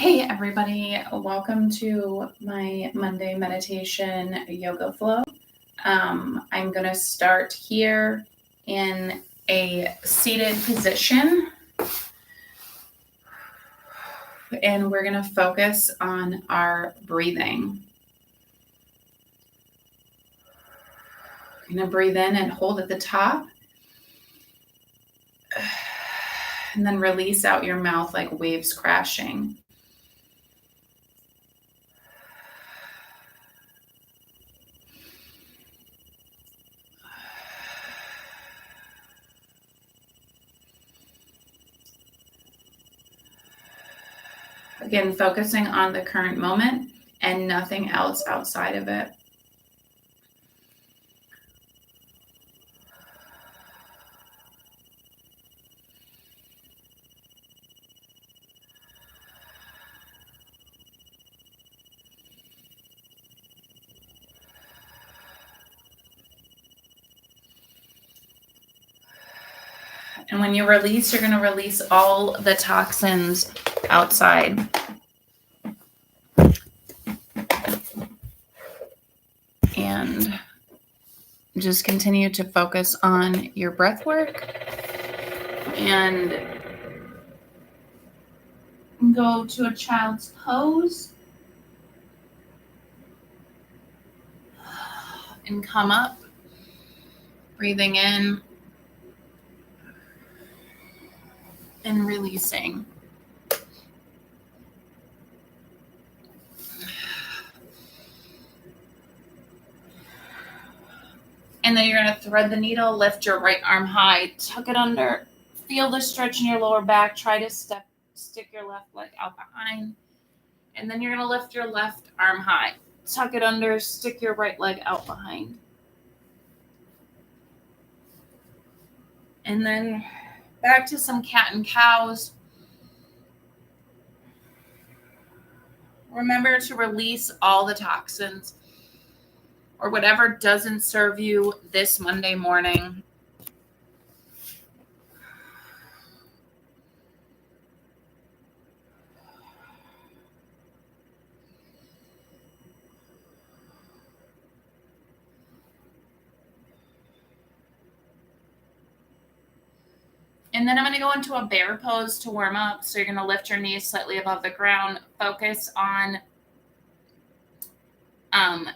Hey everybody, welcome to my Monday meditation yoga flow. I'm going to start here in a seated position, and we're going to focus on our breathing. We're going to breathe in and hold at the top, and then release out your mouth like waves crashing. Again, focusing on the current moment and nothing else outside of it. And when you release, you're going to release all the toxins outside. And just continue to focus on your breath work and go to a child's pose and come up, breathing in and releasing. And then you're going to thread the needle, lift your right arm high, tuck it under, feel the stretch in your lower back, try to stick your left leg out behind. And then you're going to lift your left arm high, tuck it under, stick your right leg out behind. And then back to some cat and cows. Remember to release all the toxins or whatever doesn't serve you this Monday morning. And then I'm going to go into a bear pose to warm up. So you're going to lift your knees slightly above the ground. Focus on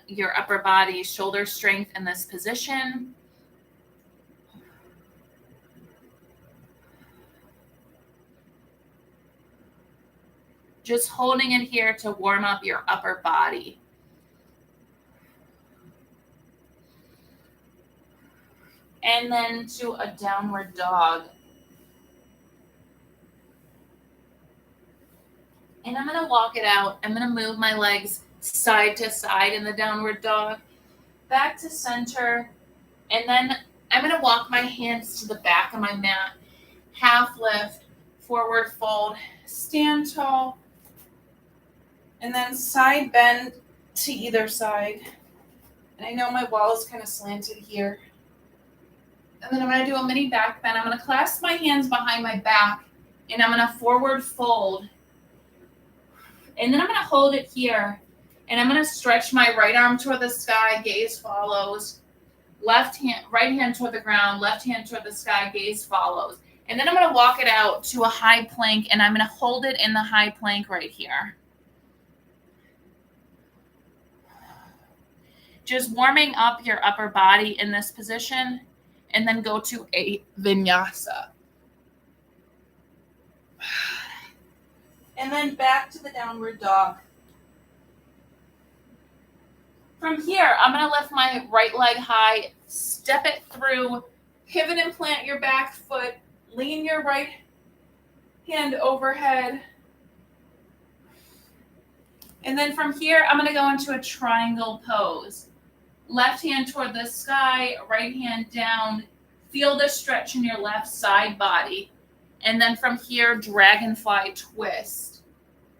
your upper body, shoulder strength in this position. Just holding it here to warm up your upper body. And then to a downward dog. And I'm going to walk it out. I'm going to move my legs side to side in the downward dog, back to center. And then I'm going to walk my hands to the back of my mat, half lift, forward fold, stand tall, and then side bend to either side. And I know my wall is kind of slanted here. And then I'm going to do a mini back bend. I'm going to clasp my hands behind my back, and I'm going to forward fold. And then I'm going to hold it here, and I'm going to stretch my right arm toward the sky, gaze follows. Right hand toward the ground, left hand toward the sky, gaze follows. And then I'm going to walk it out to a high plank, and I'm going to hold it in the high plank right here. Just warming up your upper body in this position, and then go to a vinyasa. And then back to the downward dog. From here, I'm going to lift my right leg high, step it through, pivot and plant your back foot, lean your right hand overhead. And then from here, I'm going to go into a triangle pose. Left hand toward the sky, right hand down. Feel the stretch in your left side body. And then from here, dragonfly twist.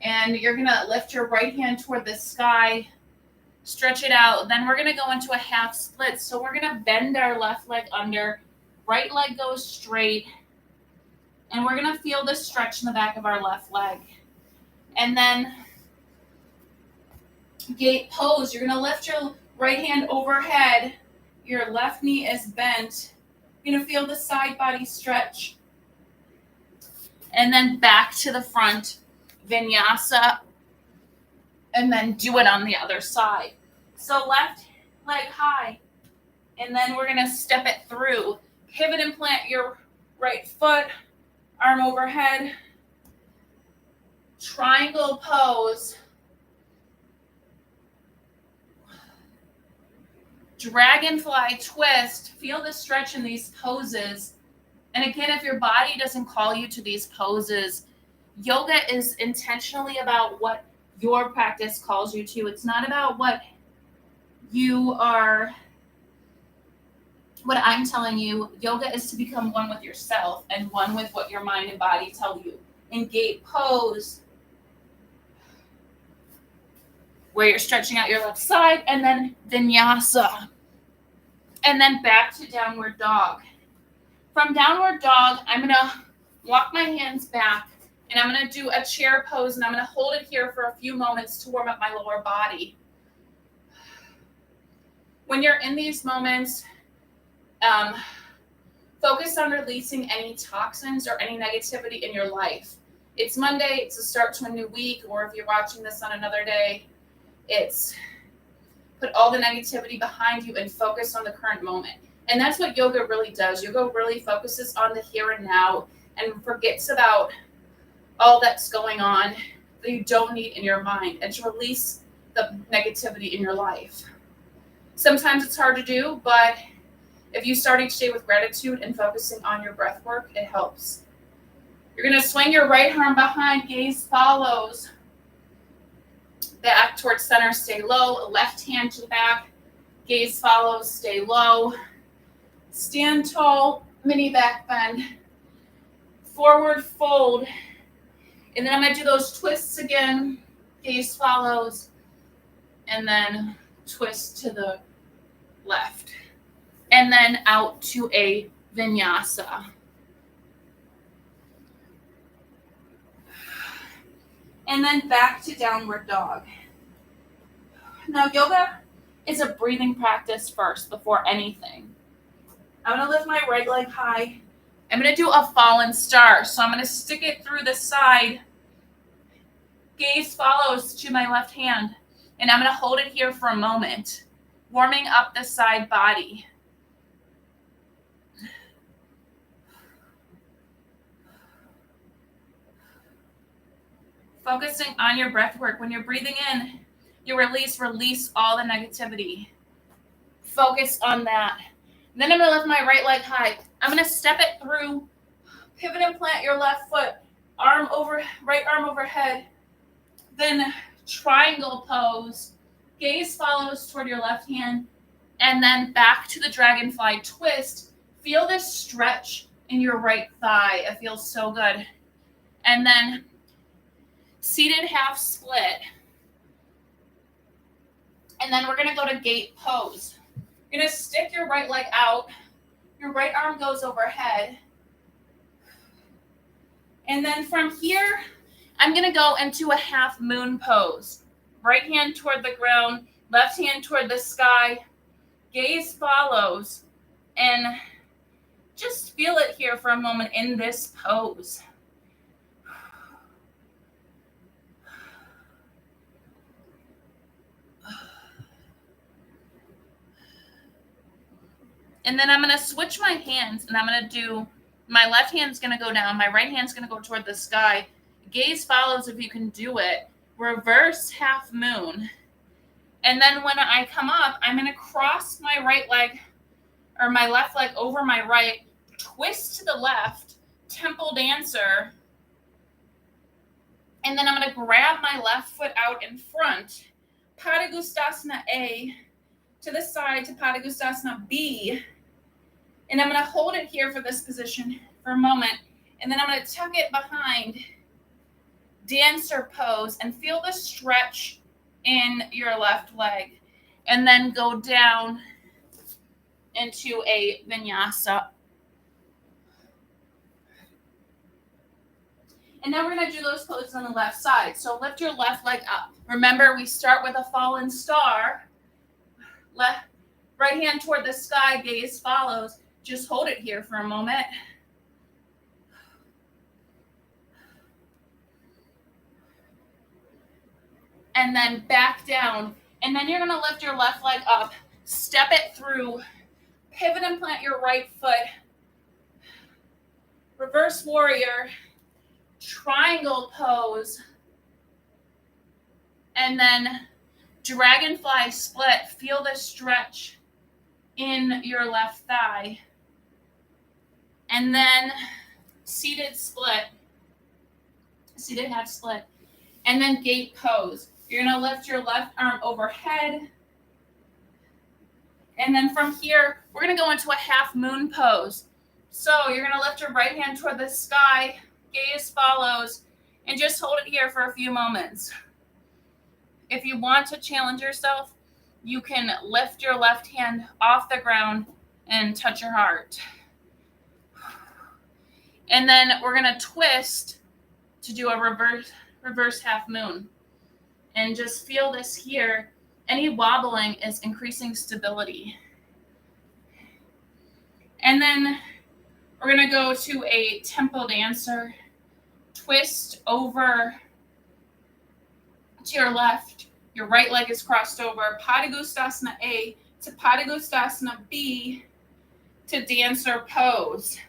And you're going to lift your right hand toward the sky, stretch it out. Then we're going to go into a half split. So we're going to bend our left leg under, right leg goes straight. And we're going to feel the stretch in the back of our left leg. And then gate pose. You're going to lift your right hand overhead. Your left knee is bent. You're going to feel the side body stretch. And then back to the front, vinyasa. And then do it on the other side. So left leg high. And then we're going to step it through. Pivot and plant your right foot, arm overhead. Triangle pose. Dragonfly twist. Feel the stretch in these poses. And again, if your body doesn't call you to these poses, yoga is intentionally about what your practice calls you to. It's not about what I'm telling you. Yoga is to become one with yourself and one with what your mind and body tell you. In gate pose, where you're stretching out your left side, and then vinyasa. And then back to downward dog. From downward dog, I'm going to walk my hands back, and I'm going to do a chair pose, and I'm going to hold it here for a few moments to warm up my lower body. When you're in these moments, focus on releasing any toxins or any negativity in your life. It's Monday, it's a start to a new week, or if you're watching this on another day, it's put all the negativity behind you and focus on the current moment. And that's what yoga really does. Yoga really focuses on the here and now and forgets about all that's going on that you don't need in your mind, and to release the negativity in your life. Sometimes it's hard to do, but if you start each day with gratitude and focusing on your breath work, it helps. You're going to swing your right arm behind, gaze follows. Back towards center, stay low. Left hand to the back, gaze follows, stay low. Stand tall, mini back bend. Forward fold. And then I'm going to do those twists again. Gaze follows. And then twist to the left. And then out to a vinyasa. And then back to downward dog. Now, yoga is a breathing practice first before anything. I'm going to lift my right leg high. I'm going to do a fallen star. So I'm going to stick it through the side. Gaze follows to my left hand. And I'm going to hold it here for a moment, warming up the side body. Focusing on your breath work. When you're breathing in, you release all the negativity. Focus on that. And then I'm going to lift my right leg high. I'm going to step it through. Pivot and plant your left foot. Right arm overhead. Then triangle pose. Gaze follows toward your left hand. And then back to the dragonfly twist. Feel this stretch in your right thigh. It feels so good. And then seated half split. And then we're going to go to gate pose. You're going to stick your right leg out. Your right arm goes overhead. And then from here, I'm going to go into a half moon pose. Right hand toward the ground, left hand toward the sky. Gaze follows. And just feel it here for a moment in this pose. And then I'm going to switch my hands, and I'm going to do, my left hand's going to go down, my right hand's going to go toward the sky. Gaze follows if you can do it. Reverse half moon. And then when I come up, I'm going to cross my right leg, or my left leg over my right, twist to the left, temple dancer. And then I'm going to grab my left foot out in front, Padangusthasana A, to the side to Padangusthasana B. And I'm going to hold it here for this position for a moment. And then I'm going to tuck it behind, dancer pose, and feel the stretch in your left leg. And then go down into a vinyasa. And now we're going to do those poses on the left side. So lift your left leg up. Remember, we start with a fallen star. Right hand toward the sky, gaze follows. Just hold it here for a moment. And then back down. And then you're going to lift your left leg up, step it through, pivot and plant your right foot, reverse warrior, triangle pose, and then dragonfly split. Feel the stretch in your left thigh. And then seated split, seated half split, and then gate pose. You're going to lift your left arm overhead. And then from here, we're going to go into a half moon pose. So you're going to lift your right hand toward the sky, gaze follows, and just hold it here for a few moments. If you want to challenge yourself, you can lift your left hand off the ground and touch your heart. And then we're going to twist to do a reverse half moon. And just feel this here. Any wobbling is increasing stability. And then we're going to go to a tempo dancer. Twist over to your left. Your right leg is crossed over. Padangusthasana A to Padangusthasana B to dancer pose.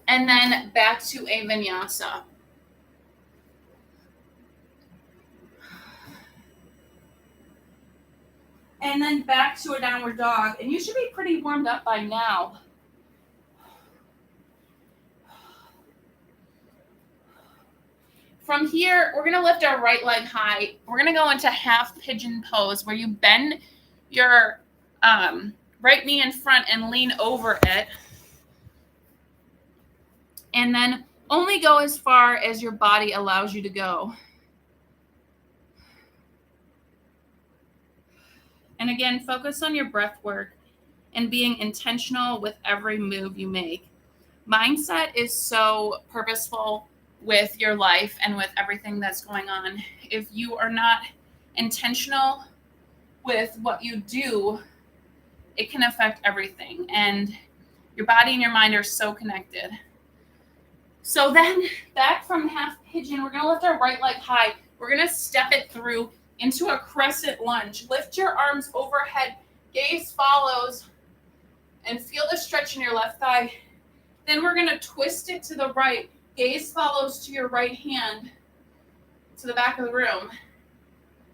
And then back to a vinyasa. And then back to a downward dog. And you should be pretty warmed up by now. From here, we're going to lift our right leg high. We're going to go into half pigeon pose where you bend your right knee in front and lean over it. And then only go as far as your body allows you to go. And again, focus on your breath work and being intentional with every move you make. Mindset is so purposeful with your life and with everything that's going on. If you are not intentional with what you do, it can affect everything. And your body and your mind are so connected. So then back from half pigeon, we're going to lift our right leg high. We're going to step it through into a crescent lunge. Lift your arms overhead, gaze follows, and feel the stretch in your left thigh. Then we're going to twist it to the right. Gaze follows to your right hand to the back of the room.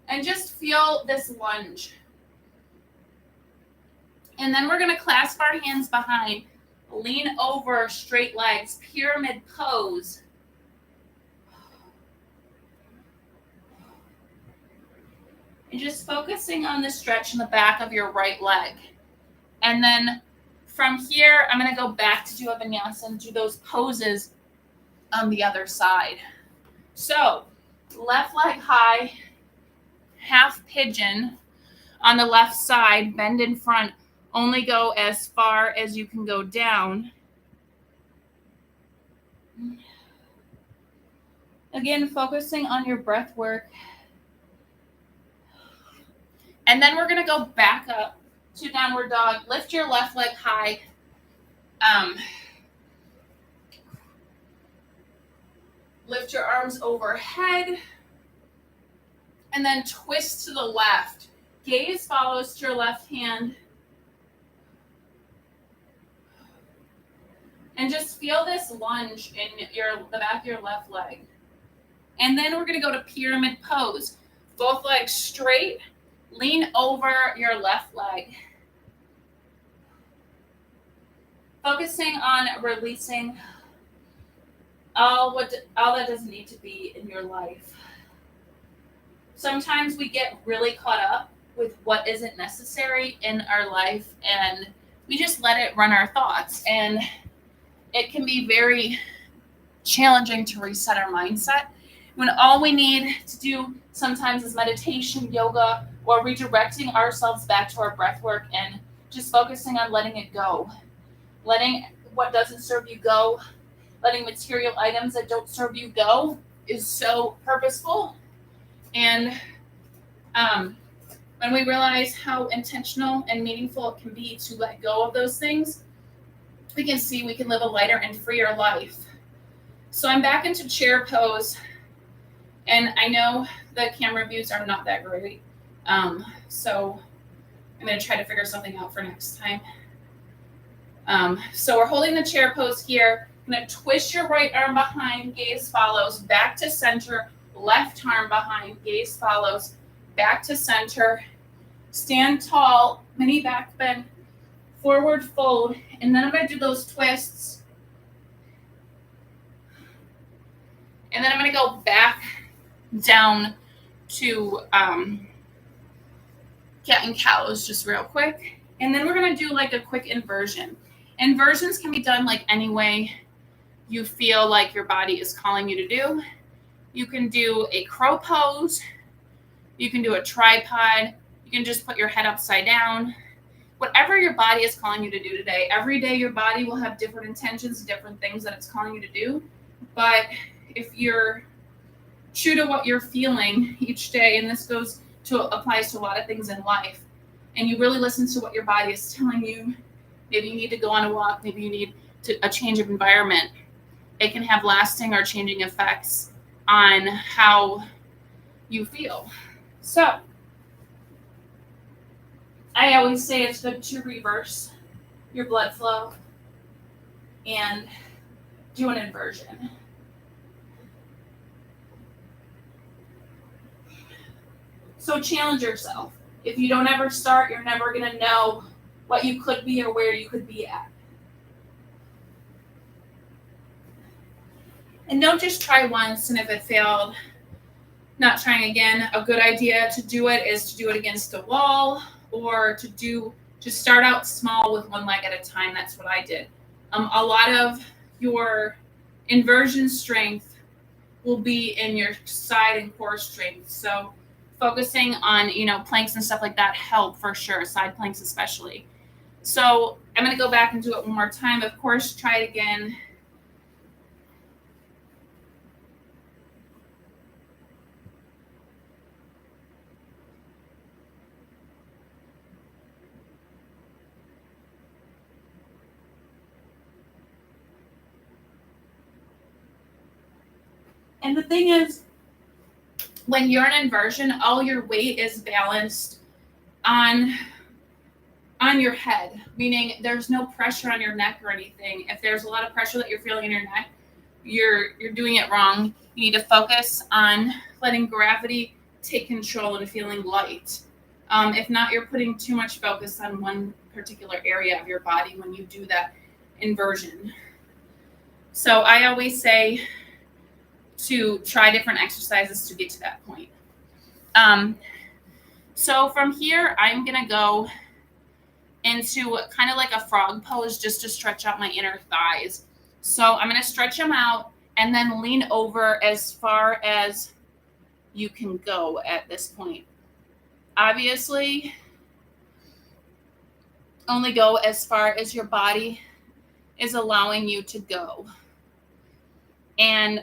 And just feel this lunge. And then we're going to clasp our hands behind. Lean over, straight legs, pyramid pose. And just focusing on the stretch in the back of your right leg. And then from here, I'm going to go back to do a vinyasa and do those poses on the other side. So left leg high, half pigeon on the left side, bend in front. Only go as far as you can go down. Again, focusing on your breath work. And then we're going to go back up to downward dog. Lift your left leg high. Lift your arms overhead. And then twist to the left. Gaze follows to your left hand. And just feel this lunge in the back of your left leg. And then we're going to go to pyramid pose. Both legs straight. Lean over your left leg. Focusing on releasing all that doesn't need to be in your life. Sometimes we get really caught up with what isn't necessary in our life, and we just let it run our thoughts. And it can be very challenging to reset our mindset when all we need to do sometimes is meditation, yoga, or redirecting ourselves back to our breath work and just focusing on letting it go. Letting what doesn't serve you go, letting material items that don't serve you go is so purposeful. And when we realize how intentional and meaningful it can be to let go of those things, we can see we can live a lighter and freer life. So I'm back into chair pose, and I know the camera views are not that great. So I'm going to try to figure something out for next time. So we're holding the chair pose here. I'm going to twist your right arm behind, gaze follows, back to center, left arm behind, gaze follows, back to center. Stand tall, mini back bend, forward fold, and then I'm going to do those twists. And then I'm going to go back down to cat and cows just real quick. And then we're going to do like a quick inversion. Inversions can be done like any way you feel like your body is calling you to do. You can do a crow pose. You can do a tripod. You can just put your head upside down. Whatever your body is calling you to do today. Every day your body will have different intentions, different things that it's calling you to do. But if you're true to what you're feeling each day, and this applies to a lot of things in life, and you really listen to what your body is telling you, maybe you need to go on a walk, maybe you need a change of environment, it can have lasting or changing effects on how you feel. So I always say it's good to reverse your blood flow and do an inversion. So challenge yourself. If you don't ever start, you're never going to know what you could be or where you could be at. And don't just try once, and if it failed, not trying again. A good idea to do it is to do it against a wall, or to start out small with one leg at a time. That's what I did. A lot of your inversion strength will be in your side and core strength. So focusing on, planks and stuff like that help for sure, side planks especially. So I'm going to go back and do it one more time. Of course, try it again. And the thing is, when you're in inversion, all your weight is balanced on your head, meaning there's no pressure on your neck or anything. If there's a lot of pressure that you're feeling in your neck, you're doing it wrong. You need to focus on letting gravity take control and feeling light. If not, you're putting too much focus on one particular area of your body when you do that inversion. So I always say to try different exercises to get to that point. So from here, I'm going to go into kind of like a frog pose just to stretch out my inner thighs. So I'm going to stretch them out and then lean over as far as you can go at this point. Obviously, only go as far as your body is allowing you to go. And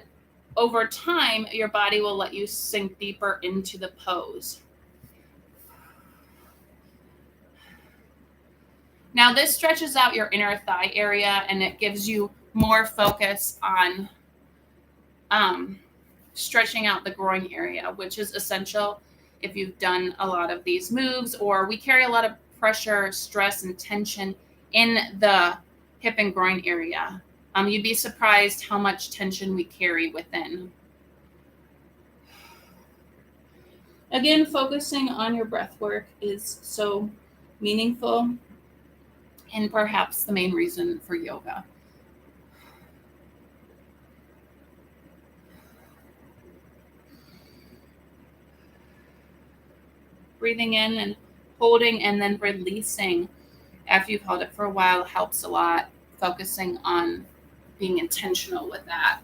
over time, your body will let you sink deeper into the pose. Now, this stretches out your inner thigh area, and it gives you more focus on stretching out the groin area, which is essential if you've done a lot of these moves, or we carry a lot of pressure, stress, and tension in the hip and groin area. You'd be surprised how much tension we carry within. Again, focusing on your breath work is so meaningful and perhaps the main reason for yoga. Breathing in and holding and then releasing after you've held it for a while helps a lot, focusing on being intentional with that.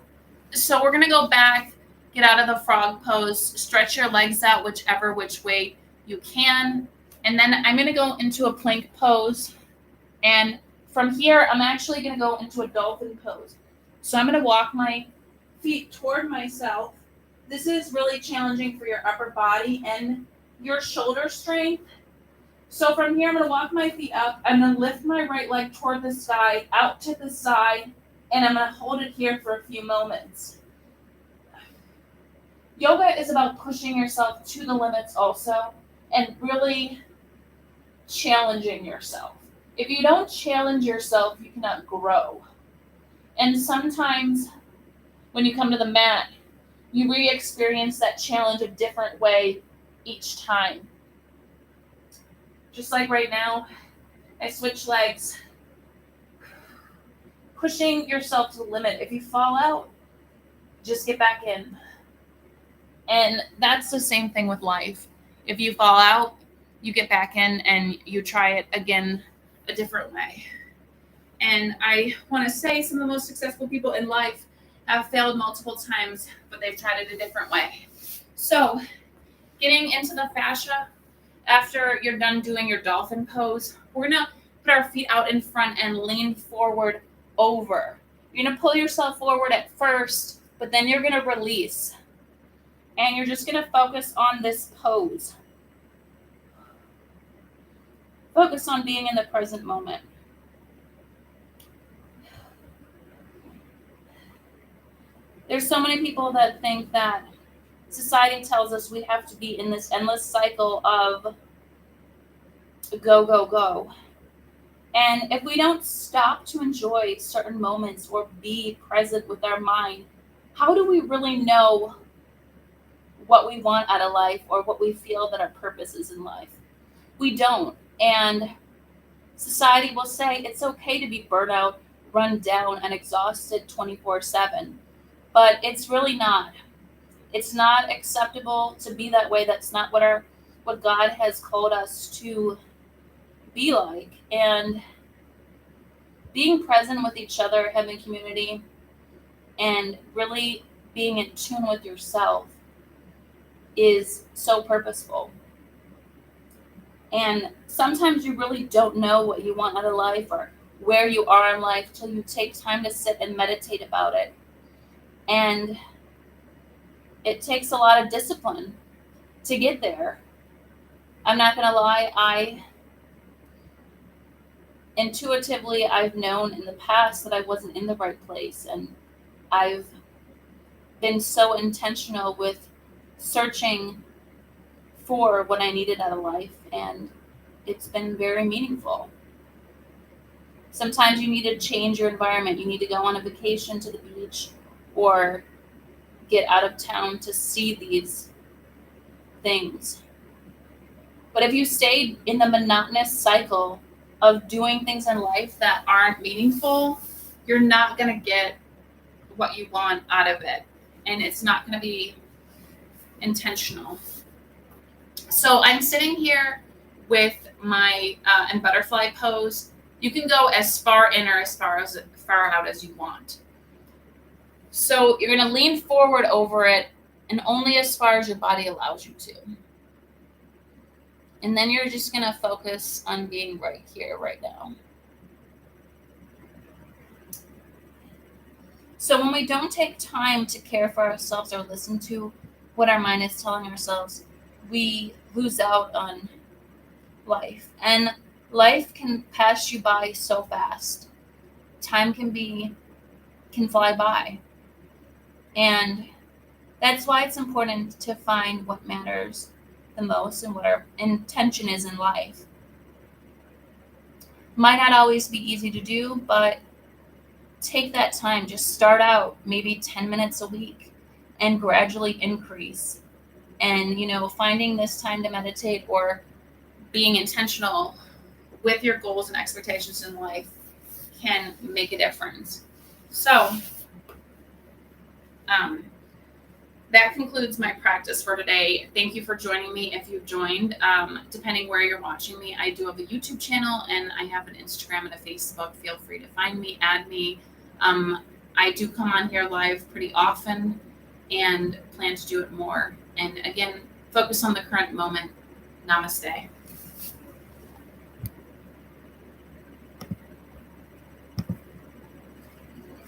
So we're going to go back, get out of the frog pose, stretch your legs out which way you can. And then I'm going to go into a plank pose. And from here, I'm actually going to go into a dolphin pose. So I'm going to walk my feet toward myself. This is really challenging for your upper body and your shoulder strength. So from here, I'm going to walk my feet up. I'm going to lift my right leg toward the sky, out to the side, and I'm going to hold it here for a few moments. Yoga is about pushing yourself to the limits also, and really challenging yourself. If you don't challenge yourself, you cannot grow. And sometimes when you come to the mat, you re-experience that challenge a different way each time. Just like right now, I switch legs, pushing yourself to the limit. If you fall out, just get back in. And that's the same thing with life. If you fall out, you get back in and you try it again a different way. And I want to say some of the most successful people in life have failed multiple times, but they've tried it a different way. So getting into the fascia, after you're done doing your dolphin pose, we're going to put our feet out in front and lean forward over. You're going to pull yourself forward at first, but then you're going to release. And you're just going to focus on this pose. Focus on being in the present moment. There's so many people that think that society tells us we have to be in this endless cycle of go, go, go. And if we don't stop to enjoy certain moments or be present with our mind, how do we really know what we want out of life or what we feel that our purpose is in life? We don't. And society will say it's okay to be burnt out, run down, and exhausted 24/7. But it's really not. It's not acceptable to be that way. That's not what God has called us to be like. And being present with each other, having community, and really being in tune with yourself is so purposeful. And sometimes you really don't know what you want out of life or where you are in life till you take time to sit and meditate about it. And it takes a lot of discipline to get there. I'm not going to lie, I've known in the past that I wasn't in the right place. And I've been so intentional with searching for what I needed out of life. And it's been very meaningful. Sometimes you need to change your environment. You need to go on a vacation to the beach or get out of town to see these things. But if you stay in the monotonous cycle of doing things in life that aren't meaningful, you're not going to get what you want out of it. And it's not going to be intentional. So I'm sitting here with my in butterfly pose. You can go as far in or as far out as you want. So you're going to lean forward over it and only as far as your body allows you to. And then you're just going to focus on being right here, right now. So when we don't take time to care for ourselves or listen to what our mind is telling ourselves, we lose out on life. And life can pass you by so fast. Time can fly by. And that's why it's important to find what matters the most and what our intention is in life. Might not always be easy to do, but take that time. Just start out maybe 10 minutes a week and gradually increase. And, finding this time to meditate or being intentional with your goals and expectations in life can make a difference. So, that concludes my practice for today. Thank you for joining me. If you've joined, depending where you're watching me, I do have a YouTube channel and I have an Instagram and a Facebook. Feel free to find me, add me. I do come on here live pretty often and plan to do it more. And again, focus on the current moment Namaste.